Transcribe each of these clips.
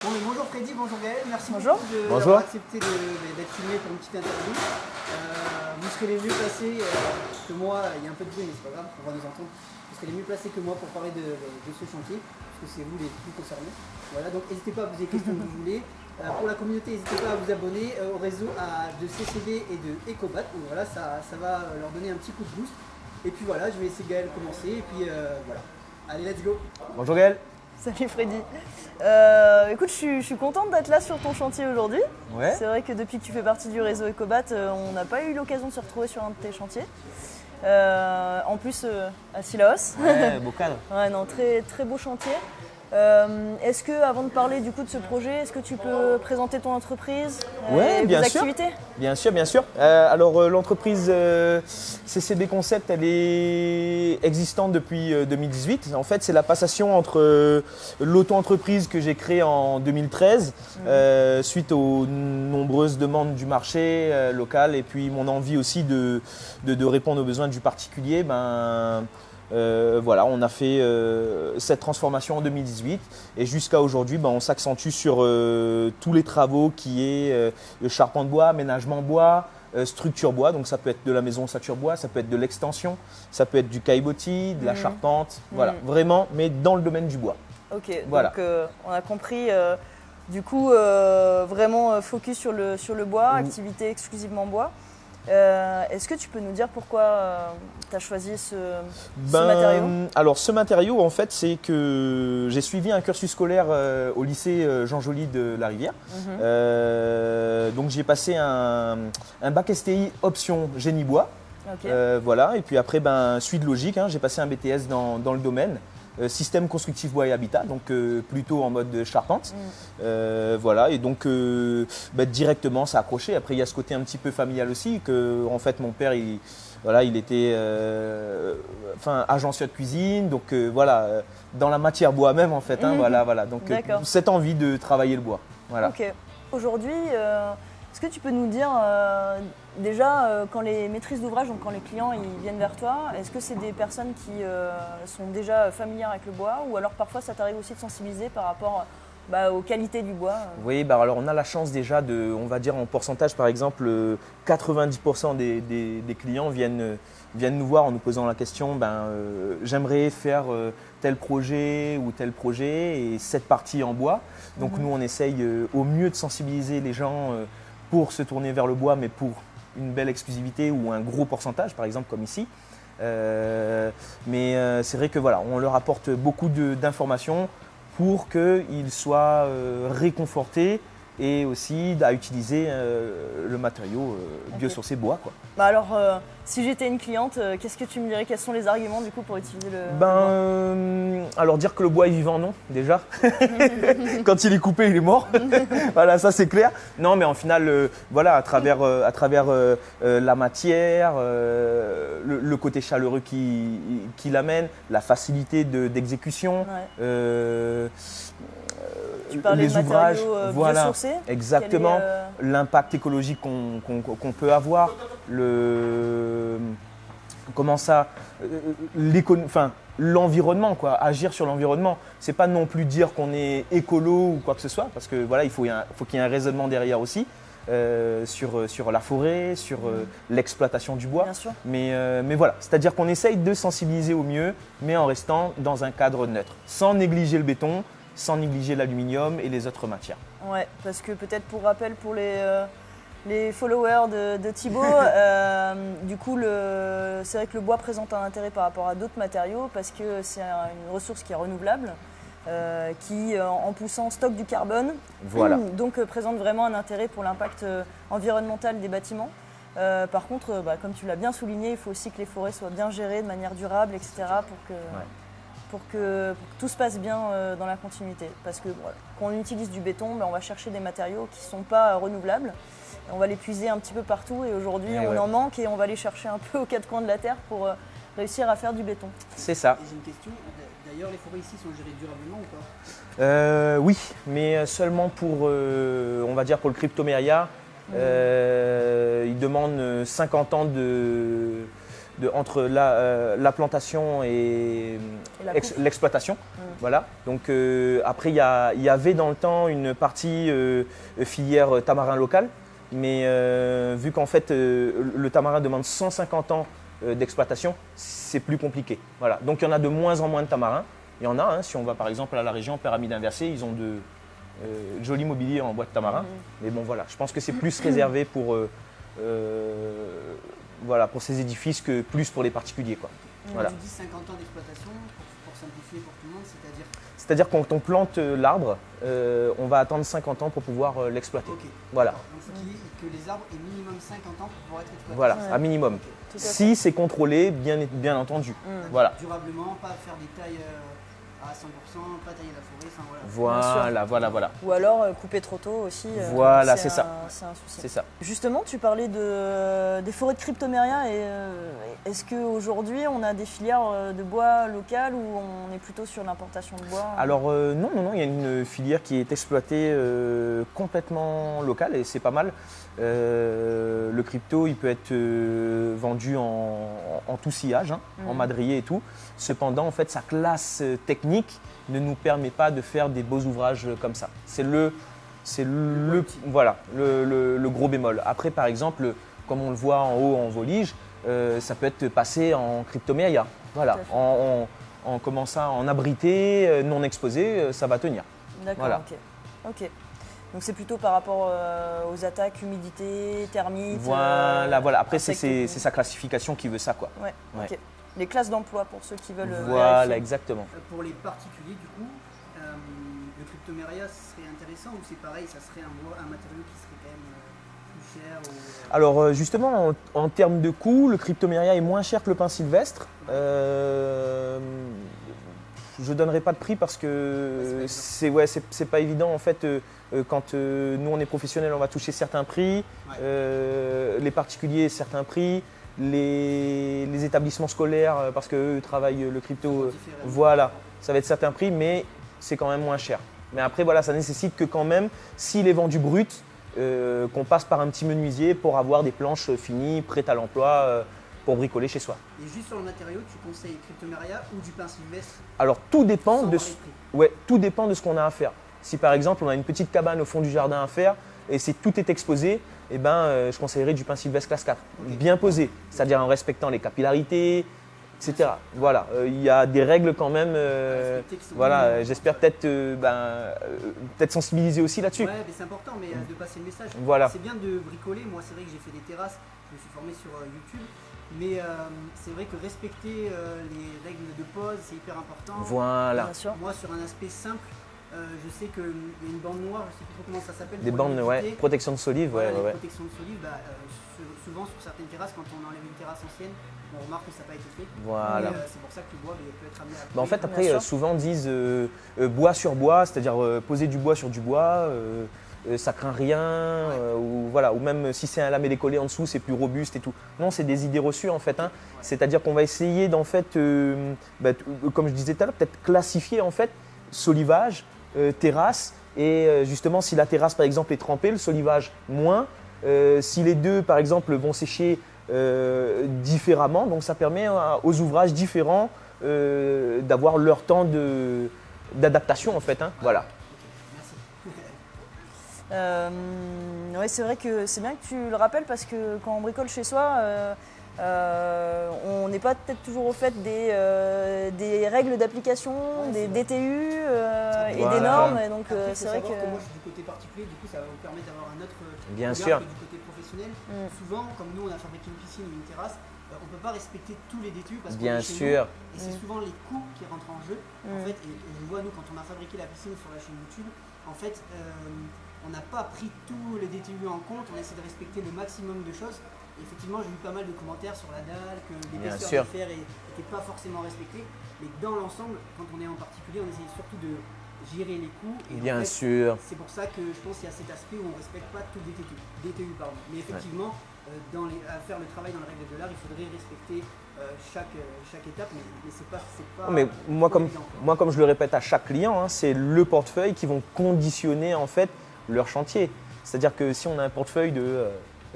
Bon, mais bonjour Freddy, bonjour Gaël, merci Bonjour. beaucoup d'avoir accepté d'être filmé pour une petite interview. Vous serez les mieux placés que moi, il y a un peu de bruit mais c'est pas grave, on va nous entendre. Vous serez les mieux placés que moi pour parler de ce chantier, parce que c'est vous les plus concernés. Voilà, donc n'hésitez pas à poser les questions que vous voulez. Pour la communauté, n'hésitez pas à vous abonner au réseau de CCD et de Ecobat. Donc voilà, ça va leur donner un petit coup de boost. Et puis voilà, je vais laisser Gaël commencer, et puis voilà. Allez, let's go. Bonjour Gaël. Salut Freddy. Écoute, je suis contente d'être là sur ton chantier aujourd'hui. Ouais. C'est vrai que depuis que tu fais partie du réseau Ecobat, on n'a pas eu l'occasion de se retrouver sur un de tes chantiers. En plus, à Sillaos. Ouais, beau cadre. Ouais, non, très, très beau chantier. Est-ce que, avant de parler du coup de ce projet, est-ce que tu peux présenter ton entreprise Ouais, et bien vos sûr. activités? Bien sûr, bien sûr. L'entreprise CCB Concept, elle est existante depuis 2018. En fait, c'est la passation entre l'auto-entreprise que j'ai créée en 2013, suite aux nombreuses demandes du marché local et puis mon envie aussi de répondre aux besoins du particulier. Voilà, on a fait cette transformation en 2018 et jusqu'à aujourd'hui, on s'accentue sur tous les travaux qui est charpente bois, aménagement bois, structure bois. Donc ça peut être de la maison ossature bois, ça peut être de l'extension, ça peut être du caillebotis, de la charpente, voilà, vraiment, mais dans le domaine du bois. Ok, Voilà. donc on a compris. Du coup, vraiment focus sur le bois, activité exclusivement bois. Est-ce que tu peux nous dire pourquoi tu as choisi ce matériau? Alors ce matériau, en fait, c'est que j'ai suivi un cursus scolaire au lycée Jean Joly de la Rivière. Donc j'ai passé un bac STI option génie bois. Ok. Voilà, et puis après, suite logique, j'ai passé un BTS dans le domaine. Système constructif bois et habitat, donc plutôt en mode charpente. Voilà, et donc directement ça a accroché. Après il y a ce côté un petit peu familial aussi, que en fait mon père il était agencieur de cuisine, donc voilà, dans la matière bois même en fait. Voilà. Donc cette envie de travailler le bois. Voilà. Ok. Aujourd'hui, est-ce que tu peux nous dire déjà quand les maîtrises d'ouvrage, donc quand les clients ils viennent vers toi, est-ce que c'est des personnes qui sont déjà familières avec le bois ou alors parfois ça t'arrive aussi de sensibiliser par rapport aux qualités du bois? Oui, alors on a la chance déjà on va dire en pourcentage par exemple, 90% des clients viennent nous voir en nous posant la question, j'aimerais faire tel projet ou tel projet et cette partie en bois. Donc nous on essaye au mieux de sensibiliser les gens pour se tourner vers le bois, mais pour une belle exclusivité ou un gros pourcentage, par exemple comme ici. Mais c'est vrai que voilà, on leur apporte beaucoup d'informations pour qu'ils soient réconfortés et aussi à utiliser le matériau biosourcé bois, quoi. Alors, si j'étais une cliente, qu'est-ce que tu me dirais? Quels sont les arguments du coup pour utiliser le bois? Alors dire que le bois est vivant, non, déjà. Quand il est coupé, il est mort. Voilà, ça c'est clair. Non, mais en final, voilà, à travers la matière, le côté chaleureux qui l'amène, la facilité d'exécution. Ouais. Tu parlais les de ouvrages, matériaux voilà, biosourcés. exactement. Quel est, L'impact écologique qu'on peut avoir, l'environnement, quoi, agir sur l'environnement. C'est pas non plus dire qu'on est écolo ou quoi que ce soit, parce que voilà, il faut qu'il y ait un raisonnement derrière aussi. Sur la forêt, sur l'exploitation du bois. Bien sûr. Mais voilà, c'est-à-dire qu'on essaye de sensibiliser au mieux, mais en restant dans un cadre neutre, sans négliger le béton, sans négliger l'aluminium et les autres matières. Ouais, parce que peut-être pour rappel pour les followers de Thibaut, du coup c'est vrai que le bois présente un intérêt par rapport à d'autres matériaux parce que c'est une ressource qui est renouvelable, qui en poussant stocke du carbone, Voilà. Donc présente vraiment un intérêt pour l'impact environnemental des bâtiments. Par contre, comme tu l'as bien souligné, il faut aussi que les forêts soient bien gérées de manière durable, etc. pour que tout se passe bien dans la continuité. Parce que quand on utilise du béton, on va chercher des matériaux qui ne sont pas renouvelables. On va les puiser un petit peu partout et aujourd'hui on en manque et on va les chercher un peu aux quatre coins de la terre pour réussir à faire du béton. C'est ça. Et j'ai une question, d'ailleurs les forêts ici sont gérées durablement ou pas? Oui, mais seulement pour, on va dire pour le cryptoméria. Il demande 50 ans entre la plantation et la coupe. l'exploitation. Voilà. Donc après, il y avait dans le temps une partie filière tamarin local, mais vu qu'en fait le tamarin demande 150 ans d'exploitation, c'est plus compliqué. Voilà. Donc il y en a de moins en moins de tamarins. Il y en a, hein, si on va par exemple à la région Pyramide Inversée, ils ont de joli mobilier en bois de tamarin. Mais bon voilà, je pense que c'est plus réservé pour pour ces édifices que plus pour les particuliers, quoi. Voilà. Tu dis 50 ans d'exploitation, pour simplifier pour tout le monde, c'est-à-dire. C'est-à-dire quand on plante l'arbre, on va attendre 50 ans pour pouvoir l'exploiter. Ok. Voilà. Donc il faut que les arbres aient minimum 50 ans pour pouvoir être exploités. Voilà, Ouais. à minimum. Ok. Tout à Si c'est contrôlé, bien entendu. Voilà. Durablement, pas faire des tailles à 100%, pas tailler la forêt, enfin voilà. Voilà. Ou alors couper trop tôt aussi. Voilà, c'est ça. C'est un souci. C'est ça. Justement, tu parlais des forêts de cryptoméria. Et est-ce qu'aujourd'hui, on a des filières de bois locales ou on est plutôt sur l'importation de bois? Alors non, il y a une filière qui est exploitée complètement locale et c'est pas mal. Le crypto, il peut être vendu en tout sillage, hein, en madrier et tout. Cependant, en fait, sa classe technique ne nous permet pas de faire des beaux ouvrages comme ça. C'est le gros bémol. Après, par exemple, comme on le voit en haut en volige, ça peut être passé en cryptoméria. Voilà, en commençant en abrité, non exposé, ça va tenir. D'accord, Voilà. ok. Donc c'est plutôt par rapport aux attaques, humidité, thermite. Voilà. Après, c'est insectes. sa classification qui veut ça, quoi. Ouais, Ouais. ok. Les classes d'emploi pour ceux qui veulent. Voilà, vérifier. exactement. Pour les particuliers, du coup, le cryptoméria serait intéressant ou c'est pareil, ça serait un matériau qui serait quand même plus cher ou, Alors justement, en termes de coût, le cryptoméria est moins cher que le pin sylvestre. Je ne donnerai pas de prix parce que c'est pas évident en fait. Quand nous on est professionnels, on va toucher certains prix, les particuliers certains prix, les établissements scolaires parce qu'eux travaillent le crypto, voilà, ça va être certains prix, mais c'est quand même moins cher. Mais après voilà, ça nécessite que quand même, s'il est vendu brut, qu'on passe par un petit menuisier pour avoir des planches finies, prêtes à l'emploi. Pour bricoler chez soi. Et juste sur le matériau, tu conseilles cryptoméria ou du pin sylvestre? Alors tout dépend Sans de parler de prix. tout dépend de ce qu'on a à faire. Si par exemple on a une petite cabane au fond du jardin à faire et si tout est exposé, eh je conseillerais du pin sylvestre classe 4. Ok. Bien posé, c'est-à-dire en respectant les capillarités, etc. Voilà, il y a des règles quand même. Respecter qui sont Voilà, minimum. j'espère peut-être peut-être sensibiliser aussi là-dessus. Ouais, mais c'est important de passer le message. Voilà. C'est bien de bricoler. Moi, c'est vrai que j'ai fait des terrasses, je me suis formé sur YouTube. Mais c'est vrai que respecter les règles de pose, c'est hyper important. Voilà. Bien sûr. Moi, sur un aspect simple, je sais qu'il y a une bande noire, je ne sais plus trop comment ça s'appelle. Des pour bandes, l'humidité. protection de solive, Voilà, les ouais. protections de solive, souvent sur certaines terrasses, quand on enlève une terrasse ancienne, on remarque que ça n'a pas été fait. Voilà. Et, c'est pour ça que le bois peut être amené à. En fait, Bien après, sûr. souvent disent bois sur bois, c'est-à-dire poser du bois sur du bois, ça craint rien, ou même si c'est un lamellé collé en dessous, c'est plus robuste et tout. Non, c'est des idées reçues en fait. Hein. C'est-à-dire qu'on va essayer d'en fait, comme je disais tout à l'heure, peut-être classifier en fait solivage, terrasse, et justement si la terrasse par exemple est trempée, le solivage moins. Si les deux par exemple vont sécher différemment, donc ça permet aux ouvrages différents d'avoir leur temps d'adaptation en fait. Hein. Voilà. Oui, c'est vrai que c'est bien que tu le rappelles parce que quand on bricole chez soi, on n'est pas peut-être toujours au fait des règles d'application, des DTU et des Voilà. normes. Et donc Après, c'est faut vrai savoir que. moi je suis du côté particulier, du coup ça va vous permettre d'avoir un autre Bien regard sûr. que du côté professionnel. Souvent, comme nous on a fabriqué une piscine ou une terrasse, on ne peut pas respecter tous les DTU parce qu'on Bien est chez sûr. nous, et c'est souvent les coûts qui rentrent en jeu. En fait, et je vois nous quand on a fabriqué la piscine sur la chaîne YouTube, en fait on n'a pas pris tous les DTU en compte, on a essayé de respecter le maximum de choses. Et effectivement, j'ai eu pas mal de commentaires sur la dalle, que Bien l'épaisseur sûr. de fer n'était pas forcément respectée. Mais dans l'ensemble, quand on est en particulier, on essaye surtout de gérer les coûts. Et en Bien fait, sûr. c'est pour ça que je pense qu'il y a cet aspect où on ne respecte pas tous les DTU. Pardon. Mais effectivement, à faire le travail dans la règle de l'art, il faudrait respecter chaque étape, mais c'est pas. Mais moi trop comme, évident, quoi. moi, comme je le répète à chaque client, hein, c'est le portefeuille qui vont conditionner en fait leur chantier. C'est-à-dire que si on a un portefeuille de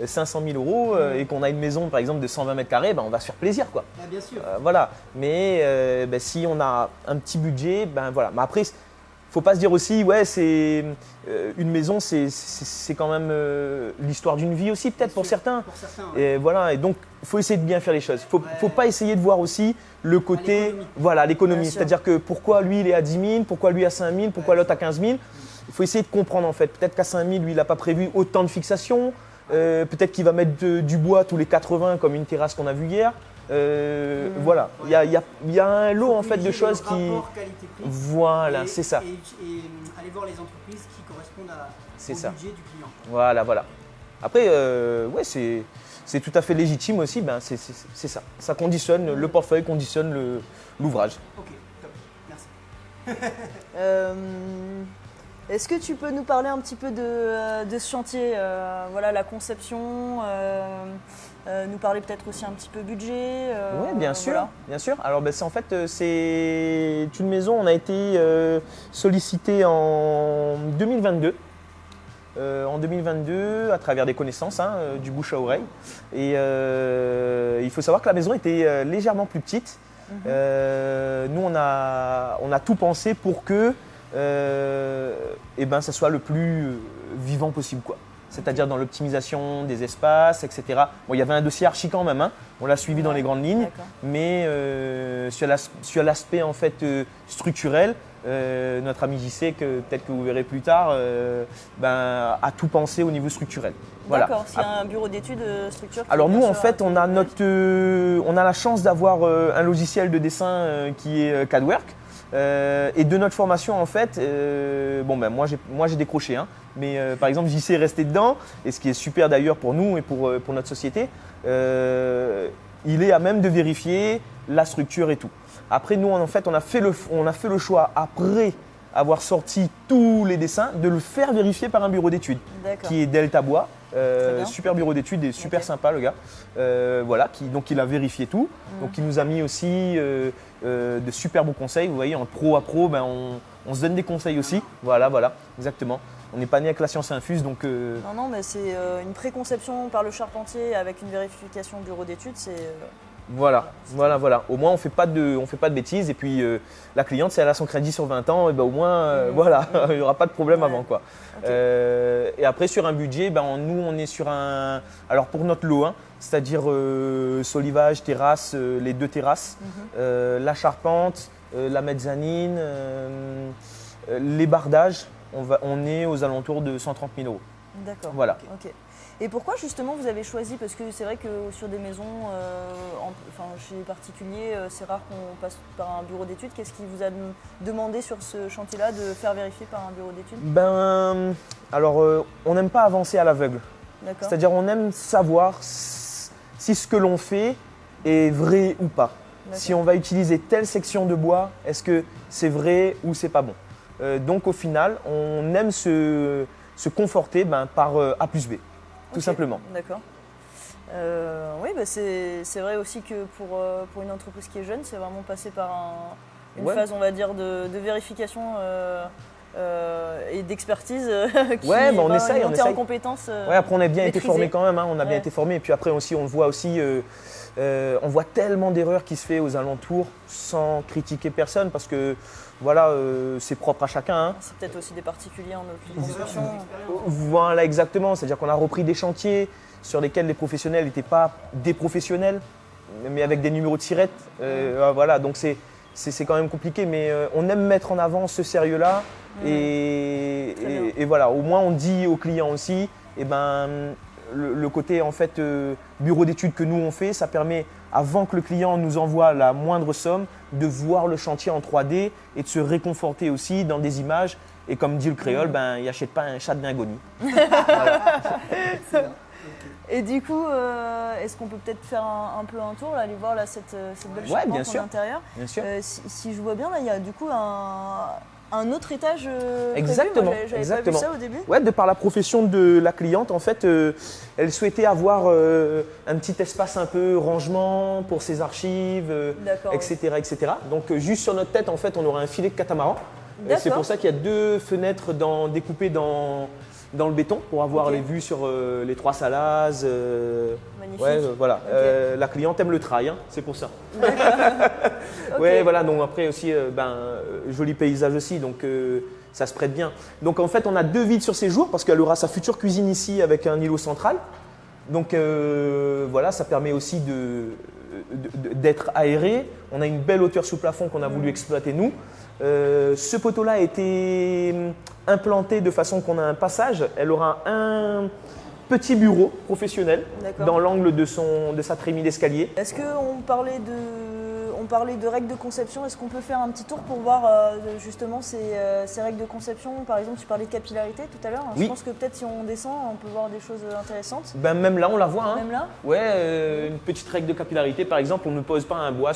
500 000 euros et qu'on a une maison par exemple de 120 mètres carrés, on va se faire plaisir quoi. Ah, bien sûr. Voilà, mais si on a un petit budget, voilà. Mais après, faut pas se dire aussi, ouais, c'est une maison, c'est quand même l'histoire d'une vie aussi peut-être pour certains. Pour certains, ouais. Et voilà, et donc il faut essayer de bien faire les choses. Faut pas essayer de voir aussi le côté, l'économie. voilà, l'économie. Bien sûr. C'est-à-dire que pourquoi lui il est à 10 000, pourquoi lui à 5 000, pourquoi l'autre à 15 000. Il faut essayer de comprendre en fait. Peut-être qu'à 5 000, lui il n'a pas prévu autant de fixation. Peut-être qu'il va mettre du bois tous les 80 comme une terrasse qu'on a vue hier. Voilà, il y a un lot en fait de choses qui. Rapport qualité-prix. Voilà, c'est ça. Et aller voir les entreprises qui correspondent C'est au ça. budget du client. Voilà. Après, ouais, c'est tout à fait légitime aussi. C'est ça. Ça conditionne, le portefeuille conditionne l'ouvrage. Ok, top. Merci. Est-ce que tu peux nous parler un petit peu de ce chantier, voilà, la conception, nous parler peut-être aussi un petit peu budget Oui, bien sûr, voilà. bien sûr. Alors, c'est une maison. On a été sollicité en 2022. En 2022, à travers des connaissances, du bouche à oreille. Et il faut savoir que la maison était légèrement plus petite. Nous, on a tout pensé pour que ça soit le plus vivant possible, quoi. C'est-à-dire dans l'optimisation des espaces, etc. Bon, il y avait un dossier archi quand même, on l'a suivi dans les grandes lignes, D'accord. mais sur l'aspect en fait structurel, notre ami JC, que peut-être que vous verrez plus tard, a tout pensé au niveau structurel. Voilà. D'accord, s'il y a un bureau d'études structure. qui Alors est nous bien en sûr fait à- on a la chance d'avoir un logiciel de dessin qui est CADWork. Et de notre formation en fait, moi j'ai décroché, mais par exemple JC est resté dedans, et ce qui est super d'ailleurs pour nous et pour notre société, il est à même de vérifier la structure et tout. Après nous en fait on a fait le choix après avoir sorti tous les dessins de le faire vérifier par un bureau d'études D'accord. qui est Delta Bois. bien. Super bureau d'études et super Ok. sympa le gars. Voilà, donc il a vérifié tout. Donc il nous a mis aussi de super bons conseils. Vous voyez, en pro à pro, on se donne des conseils aussi. Voilà, exactement. On n'est pas né avec la science infuse, donc Non, mais c'est une préconception par le charpentier avec une vérification bureau d'études, c'est voilà. Au moins on fait pas de bêtises. Et puis la cliente, si elle a son crédit sur 20 ans, au moins voilà, il n'y aura pas de problème Ouais. avant quoi. Ok. Et après sur un budget, nous on est sur un. Alors pour notre lot, c'est-à-dire solivage, terrasse, les deux terrasses, la charpente, la mezzanine, les bardages, on est aux alentours de 130 000 euros. D'accord. Voilà. Ok. Et pourquoi justement vous avez choisi, parce que c'est vrai que sur des maisons, chez les particuliers, c'est rare qu'on passe par un bureau d'études. Qu'est-ce qui vous a demandé sur ce chantier-là de faire vérifier par un bureau d'études? On n'aime pas avancer à l'aveugle. D'accord. C'est-à-dire on aime savoir si ce que l'on fait est vrai ou pas. D'accord. Si on va utiliser telle section de bois, est-ce que c'est vrai ou c'est pas bon. Donc au final, on aime se conforter par A plus B, tout Ok, simplement. D'accord. Oui, c'est vrai aussi que pour une entreprise qui est jeune, c'est vraiment passer par une Ouais. phase, on va dire, de vérification et d'expertise qui On va essaye, monter en compétences. Ouais, après on a bien été maîtrisées. formé quand même, on a bien Ouais. été formé. Et puis après aussi, on le voit aussi, on voit tellement d'erreurs qui se fait aux alentours sans critiquer personne parce que voilà, c'est propre à chacun. C'est peut-être aussi des particuliers en Les erreurs, c'est construction. des expériences. Voilà, exactement. C'est-à-dire qu'on a repris des chantiers sur lesquels les professionnels n'étaient pas des professionnels, mais avec des numéros de tirette. Voilà, donc c'est quand même compliqué, mais on aime mettre en avant ce sérieux-là. Très bien. Et voilà, au moins on dit aux clients aussi, le côté en fait bureau d'études que nous on fait, ça permet, avant que le client nous envoie la moindre somme, de voir le chantier en 3D et de se réconforter aussi dans des images. Et comme dit le créole, il n'achète pas un chat de Bingonie. Excellent. Et du coup, est-ce qu'on peut peut-être faire un peu un tour, là, aller voir là, cette belle Ouais, charpente bien en sûr. intérieur? Bien sûr. Si je vois bien, là, il y a du coup un autre étage prévu. Exactement, Moi, j'avais exactement. pas vu ça au début. Ouais, de par la profession de la cliente, en fait, elle souhaitait avoir un petit espace un peu rangement pour ses archives, D'accord, etc., etc. Donc, juste sur notre tête, en fait, on aurait un filet de catamaran. C'est D'accord. pour ça qu'il y a 2 fenêtres découpées dans le béton pour avoir Ok. les vues sur les 3 Salazes. Magnifique. Ouais, voilà. Ok. La cliente aime le trail, hein, c'est pour ça. Ok. Ouais, voilà. Donc après aussi, joli paysage aussi, donc ça se prête bien. Donc en fait, on a 2 vides sur ces jours parce qu'elle aura sa future cuisine ici avec un îlot central. Donc voilà, ça permet aussi d'être aéré. On a une belle hauteur sous plafond qu'on a voulu exploiter nous. Ce poteau-là a été implanté de façon qu'on a un passage. Elle aura un petit bureau professionnel D'accord. dans l'angle de sa trémie d'escalier. Est-ce qu'on parlait de règles de conception? Est-ce qu'on peut faire un petit tour pour voir justement ces règles de conception? Par exemple, tu parlais de capillarité tout à l'heure. Oui. Je pense que peut-être si on descend, on peut voir des choses intéressantes. Ben, même là, on la voit. Hein. Même là? Ouais, une petite règle de capillarité, par exemple, on ne pose pas un bois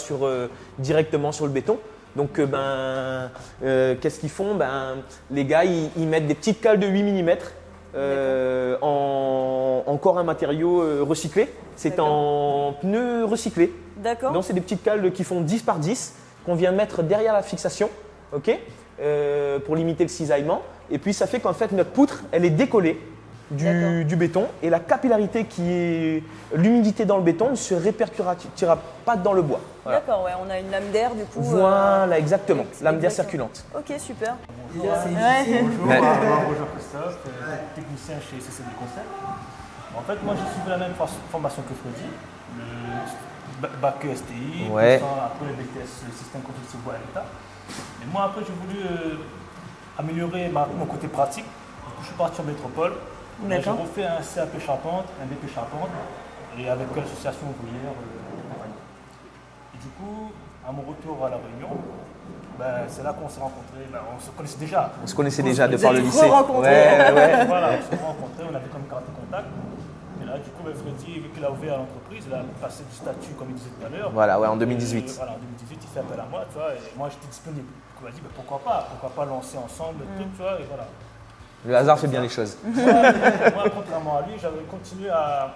directement sur le béton. Donc, qu'est-ce qu'ils font? Les gars, ils mettent des petites cales de 8 mm encore un matériau recyclé. C'est D'accord. en pneus recyclés. D'accord. Donc, c'est des petites cales qui font 10 par 10 qu'on vient mettre derrière la fixation, ok, pour limiter le cisaillement. Et puis, ça fait qu'en fait, notre poutre, elle est décollée D'accord. du béton et la capillarité qui est l'humidité dans le béton ne se répercutera pas dans le bois. Voilà, D'accord, ouais, on a une lame d'air du coup. Voilà, exactement, lame d'air exactement. circulante. Ok, super. C'est Ouais. JC. Bonjour, Ouais. bonjour Christophe, technicien chez CCB Concept. En fait, moi j'ai suivi la même formation que Freddy, le bac STI, Ouais. après le BTS, le système construction bois à l'État. Mais moi après j'ai voulu améliorer mon côté pratique. Du coup je suis parti en métropole. J'ai D'accord. refait un CAP charpente, un BP charpente, et avec l'association ouvrière. Et du coup, à mon retour à La Réunion, c'est là qu'on s'est rencontrés. On se connaissait déjà. On se connaissait déjà de Vous par le êtes lycée. re-rencontrés. Ouais. Voilà, on s'est rencontrés, on avait comme gardé contact. Et là, du coup, Freddy, vu qu'il a ouvert l'entreprise, il a passé du statut, comme il disait tout à l'heure. Voilà, ouais, en 2018. Voilà, en 2018, il fait appel à moi, tu vois, et moi j'étais disponible. Du coup, il m'a dit, pourquoi pas lancer ensemble le truc, tu vois, et voilà. Le hasard fait bien les choses. Moi, contrairement à lui, j'avais continué à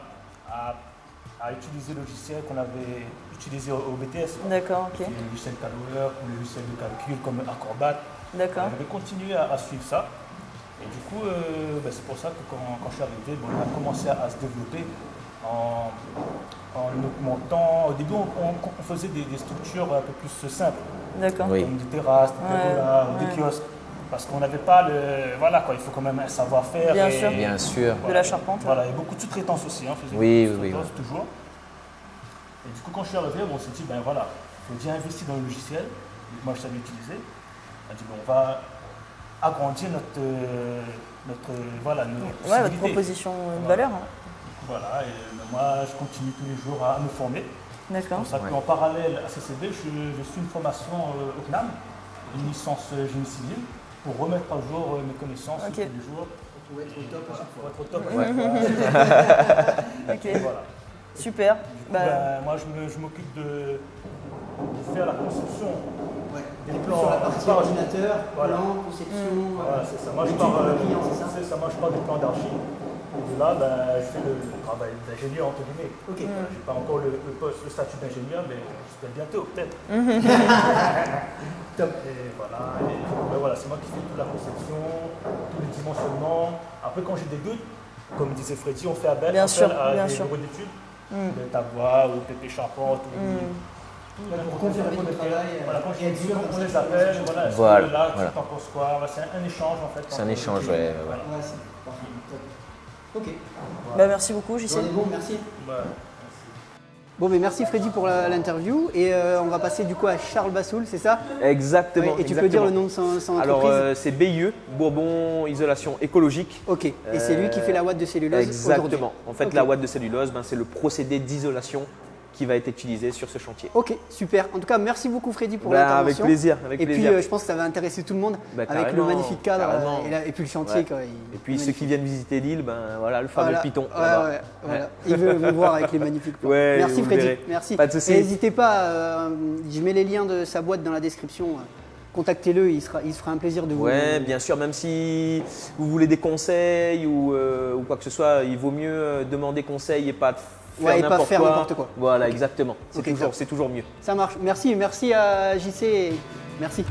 utiliser le logiciel qu'on avait utilisé au BTS. D'accord, ok. Le logiciel Calware ou le logiciel de calcul comme Acrobat. D'accord. J'avais continué à suivre ça. Et du coup, c'est pour ça que quand je suis arrivé, on a commencé à se développer en augmentant. Au début, on faisait des structures un peu plus simples, D'accord. Oui. comme des terrasses, des pergolas, ou ouais. des kiosques. Parce qu'on n'avait pas Voilà, quoi, il faut quand même un savoir-faire. Bien et- sûr. Bien sûr. De la charpente. Voilà, et beaucoup de sous-traitance aussi. Hein, faisait Oui, beaucoup de oui, sous-traitance, toujours. Et du coup, quand je suis arrivé, on s'est dit, il faut bien investir dans le logiciel. Donc, moi, je savais utiliser. On a dit, on va agrandir notre Ouais, votre proposition de valeur. Hein. Voilà, et moi, je continue tous les jours à me former. C'est D'accord. pour ça qu'en parallèle à CCB, je suis une formation au CNAM, une licence génie civil, pour remettre à jour mes connaissances Ok. tous les jours. Pour être au top à chaque fois. Pour être au top. Ok. Voilà. Super. Moi, je m'occupe de faire la conception Ouais. des Plus plans. sur la partie Voilà. ordinateur, Voilà. plan, conception. Voilà, c'est ça. Moi, je étude pars, pour le client, c'est ça? moi, je pars du plan d'archi. Et de là, je fais le travail d'ingénieur, entre guillemets. Ok. Je n'ai pas encore le statut d'ingénieur, mais j'espère bientôt, peut-être. Top. Et voilà, voilà, c'est moi qui fais toute la conception, tous les dimensionnements. Après, quand j'ai des doutes, comme disait Freddy, on fait appel Bien sûr, à bien des sûr. bureaux d'études, de Tavois ou PP Charpente. Pour confirmer ton travail. Voilà, quand et être sûr on les appelle, voilà, est-ce Voilà, que là, voilà. tu t'en penses quoi? Voilà, c'est un échange en fait. C'est un entre échange, les- ouais. Voilà. Ouais, c'est parfait. Top. Ok. Merci beaucoup, JC. On est bon, merci. Ouais. Bon, mais merci Freddy pour l'interview. Et on va passer du coup à Charles Bassoul, c'est ça? Exactement. Ouais, et tu peux dire le nom de son entreprise? Alors, c'est BIE, Bourbon Isolation Écologique. Ok. Et c'est lui qui fait la ouate de cellulose aujourd'hui. Exactement. En fait, Ok. la ouate de cellulose, c'est le procédé d'isolation qui va être utilisé sur ce chantier. Ok, super. En tout cas, merci beaucoup Freddy pour Avec l'intervention. plaisir, Et puis, je pense que ça va intéresser tout le monde avec le carrément, magnifique cadre carrément. et puis le chantier. Ouais. Quoi, Et puis ceux qui viennent visiter l'île, voilà le fameux Voilà. Python. Ouais, là-bas. ouais, voilà. Il veut vous voir avec les magnifiques plans. Ouais, Merci vous Freddy, verrez. merci. Pas de souci. Et n'hésitez pas, je mets les liens de sa boîte dans la description. Contactez-le, il se fera un plaisir de vous. Ouais, bien sûr, même si vous voulez des conseils ou quoi que ce soit, il vaut mieux demander conseil et pas Ouais, et pas n'importe faire quoi. n'importe quoi. Voilà, exactement. Ok, top. C'est toujours mieux. Ça marche. Merci à JC. Merci.